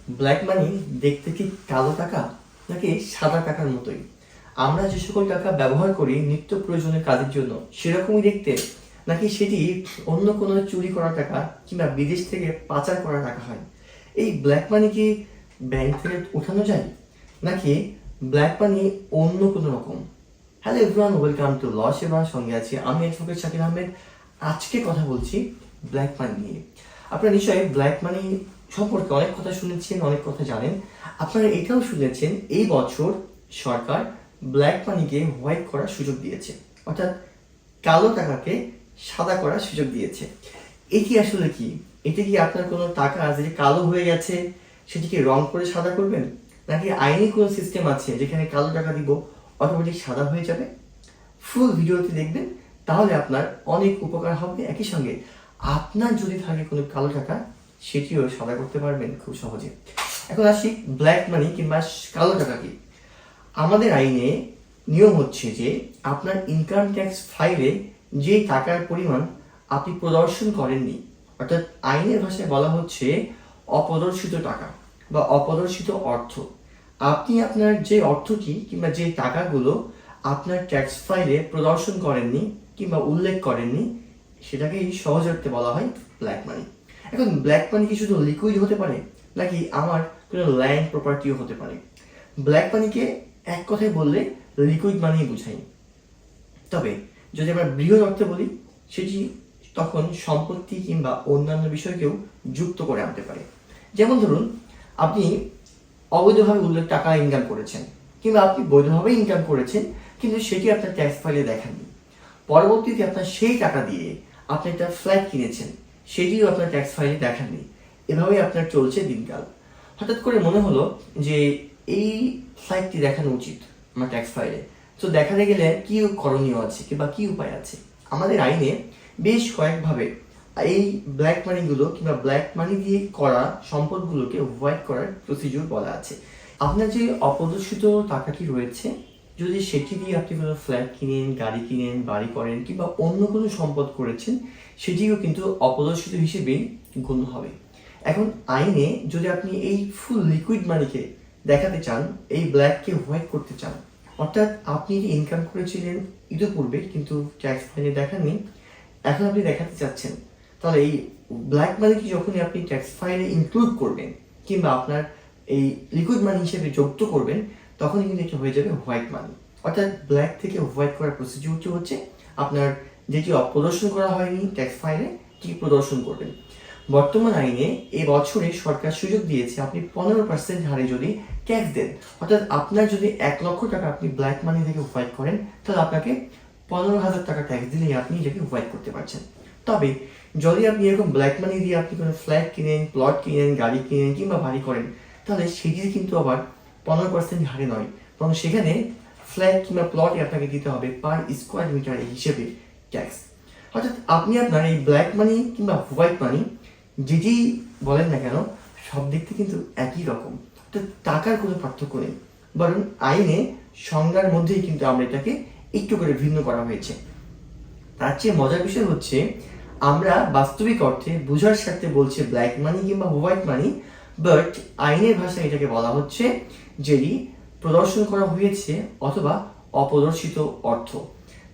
Black money দেখতে কি কালো টাকা নাকি সাদা টাকার মতোই? আমরা যে সকল টাকা ব্যবহার করি নিত্য প্রয়োজনীয় কাজের জন্য সেরকমই দেখতে, নাকি সেটি অন্য কোনো চুরি করা টাকা কিংবা বিদেশ থেকে পাচার করা টাকা হয়? এই ব্ল্যাক মানি কি ব্যাংক থেকে উঠানো যায়, নাকি ব্ল্যাক মানি অন্য কোনো রকম? হ্যালো এভরিওয়ান, ওয়েলকাম টু ল সেবা। সঙ্গে আছি আমি অ্যাডভোকেট শাকির আহমেদ। আজকে কথা বলছি ব্ল্যাক মানি নিয়ে। আপনারা নিশ্চয়ই ব্ল্যাক মানি সম্পর্কে অনেক কথা শুনেছেন, অনেক কথা জানেন। আপনারা এটাও শুনেছেন এই বছর সরকার ব্ল্যাক মানিকে হোয়াইট করার সুযোগ দিয়েছে, অর্থাৎ কালো টাকাকে সাদা করার সুযোগ দিয়েছে। এটি আসলে কি? এটি কি আপনার কোনো টাকা যেটি কালো হয়ে গেছে সেটিকে রং করে সাদা করবেন, নাকি আইনি কোনো সিস্টেম আছে যেখানে কালো টাকা দিব অটোমেটিক সাদা হয়ে যাবে? ফুল ভিডিওটি দেখবেন, তাহলে আপনার অনেক উপকার হবে। একই সঙ্গে আপনার যদি থাকে কোনো কালো টাকা সেটিও সাদা করতে পারবেন খুব সহজে। এখন আসি ব্ল্যাক মানি কিংবা কালো টাকা কি। আমাদের আইনে নিয়ম হচ্ছে যে আপনার ইনকাম ট্যাক্স ফাইলে যে টাকার পরিমাণ আপনি প্রদর্শন করেননি, অর্থাৎ আইনের ভাষায় বলা হচ্ছে অপ্রদর্শিত টাকা বা অপ্রদর্শিত অর্থ, আপনি আপনার যে অর্থটি কিংবা যে টাকাগুলো আপনার ট্যাক্স ফাইলে প্রদর্শন করেননি কিংবা উল্লেখ করেননি, সেটাকেই সহজার্থে বলা হয় ব্ল্যাক মানি। এখন ব্ল্যাক মানি কি শুধু লিকুইড হতে পারে, নাকি আমার কোনো ল্যান্ড প্রপার্টিও হতে পারে? ব্ল্যাক মানিকে এক কথায় বললে লিকুইড মানি বুঝাই, তবে যদি আমরা বৃহৎ অর্থে বলি সেটি তখন সম্পত্তি কিংবা অন্যান্য বিষয়কেও যুক্ত করে আনতে পারে। যেমন ধরুন, আপনি অবৈধভাবে উল্লেখ টাকা ইনকাম করেছেন, কিংবা আপনি বৈধভাবে ইনকাম করেছেন কিন্তু সেটি আপনার ট্যাক্স ফাইলে দেখাননি। পরবর্তীতে আপনার সেই টাকা দিয়ে আপনি একটা ফ্ল্যাট কিনেছেন, সেটিও আপনার ট্যাক্স ফাইলে দেখাননি। এভাবেই আপনার চলছে দিনকাল। হঠাৎ করে মনে হলো যে এই ফ্ল্যাটটি দেখানো উচিত আমার ট্যাক্স ফাইলে, তো দেখাতে গেলে কি করণীয় আছে কিংবা কি উপায় আছে? আমাদের আইনে বেশ কয়েকভাবে এই ব্ল্যাক মানিগুলো কিংবা ব্ল্যাক মানি দিয়ে করা সম্পদগুলোকে হোয়াইট করার প্রসিডিউর বলা আছে। আপনার যে অপ্রদর্শিত টাকাটি রয়েছে, যদি সেটি দিয়ে আপনি কোনো ফ্ল্যাট কিনেন, গাড়ি কিনেন, বাড়ি করেন কিংবা অন্য কোনো সম্পদ করেছেন, সেটিও কিন্তু অপ্রদর্শিত হিসেবেই গণ্য হবে। এখন আইনে যদি আপনি এই ফুল লিকুইড মানিকে দেখাতে চান, এই ব্ল্যাককে হোয়াইট করতে চান, অর্থাৎ আপনি যে ইনকাম করেছিলেন ইতিপূর্বে কিন্তু ট্যাক্স ফাইলে দেখাননি, এখন আপনি দেখাতে চাচ্ছেন, তাহলে এই ব্ল্যাক মানিকে যখনই আপনি ট্যাক্স ফাইলে ইনক্লুড করবেন কিংবা আপনার এই লিকুইড মানি হিসেবে যুক্ত করবেন, তখনই কিন্তু এটা হয়ে যাবে হোয়াইট মানি। অর্থাৎ ব্ল্যাক থেকে হোয়াইট করার প্রসিডিউরটি হচ্ছে আপনার যেটি অপ্রদর্শন করা হয়নি ট্যাক্স ফাইলে কি প্রদর্শন করবেন। বর্তমান আইনে এই বছরে সরকার সুযোগ দিয়েছে আপনি 15% হারে যদি ট্যাক্স দেন, অর্থাৎ আপনার যদি 1 লক্ষ টাকা আপনি ব্ল্যাক মানি থেকে হোয়াইট করেন, তাহলে আপনাকে 15,000 টাকা ট্যাক্স দিলেই আপনি এটাকে হোয়াইট করতে পারছেন। তবে যদি আপনি এরকম ব্ল্যাক মানি দিয়ে আপনি কোনো ফ্ল্যাট কিনেন, প্লট কিনেন, গাড়ি কিনেন কিংবা বাড়ি করেন, তাহলে সেটি কিন্তু আবার 15% হারে নয়, বরং সেখানে ফ্ল্যাট কিংবা প্লটে আপনাকে দিতে হবে পার স্কোয়ার মিটার হিসেবে ট্যাক্স। অর্থাৎ আপনি আপনার এই ব্ল্যাক মানি কিংবা হোয়াইট মানি যেটি বলেন না কেন, সব দিক থেকে কিন্তু একই রকম, তো টাকার কোনো পার্থক্য নেই, বরং আইনে সংজ্ঞার মধ্যেই কিন্তু আমরা এটাকে একটু করে ভিন্ন করা হয়েছে। তার চেয়ে মজার বিষয় হচ্ছে আমরা বাস্তবিক অর্থে বোঝার সাথে বলছে ব্ল্যাক মানি কিংবা হোয়াইট মানি, বাট আইনের ভাষায় এটাকে বলা হচ্ছে যেটি প্রদর্শন করা হয়েছে অথবা অপ্রদর্শিত অর্থ।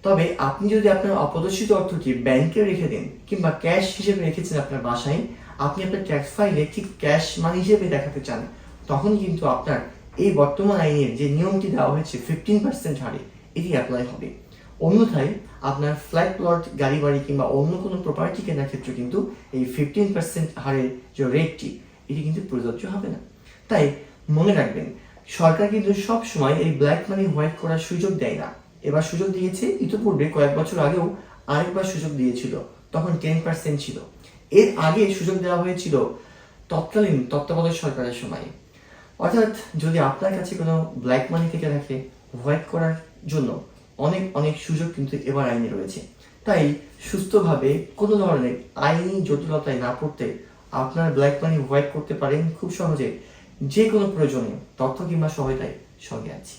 তবে আপনি যদি আপনার অপ্রদর্শিত অর্থটি ব্যাংকে রেখে দেন কিংবা ক্যাশ হিসেবে রেখেছেন আপনার বাসায়, আপনি আপনার ট্যাক্স ফাইলে ঠিক ক্যাশ মানি হিসেবে দেখাতে চান, তখন কিন্তু আপনার এই বর্তমান আইনের যে নিয়মটি দেওয়া হয়েছে 15% হারে, এটি অ্যাপ্লাই হবে। অন্যথায় আপনার ফ্ল্যাট প্লট, গাড়ি বাড়ি কিংবা অন্য কোনো প্রপার্টি কেনার ক্ষেত্রে কিন্তু এই 15% হারের যে রেটটি, এটি কিন্তু প্রযোজ্য হবে না। তাই মনে রাখবেন, সরকার কিন্তু সব সময় এই ব্ল্যাক মানি হোয়াইট করার সুযোগ দেয় না। এবার সুযোগ দিয়েছে, ইতিপূর্বে কয়েক বছর আগেও আরেকবার সুযোগ দিয়েছিল, তখন 10% ছিল। এর আগে সুযোগ দেওয়া হয়েছিল তৎকালীন তত্ত্বাবধায়ক সরকারের সময়। অর্থাৎ যদি আপনার কাছে কোনো ব্ল্যাক মানি থেকে থাকে, হোয়াইট করার জন্য অনেক অনেক সুযোগ কিন্তু এবার আইনে রয়েছে। তাই সুস্থভাবে কোনো ধরনের আইনি জটিলতায় না পড়তে আপনার ব্ল্যাক মানি হোয়াইট করতে পারেন খুব সহজে। যে কোনো প্রয়োজনে তথ্য কিংবা সহায়তায় সঙ্গে আছি।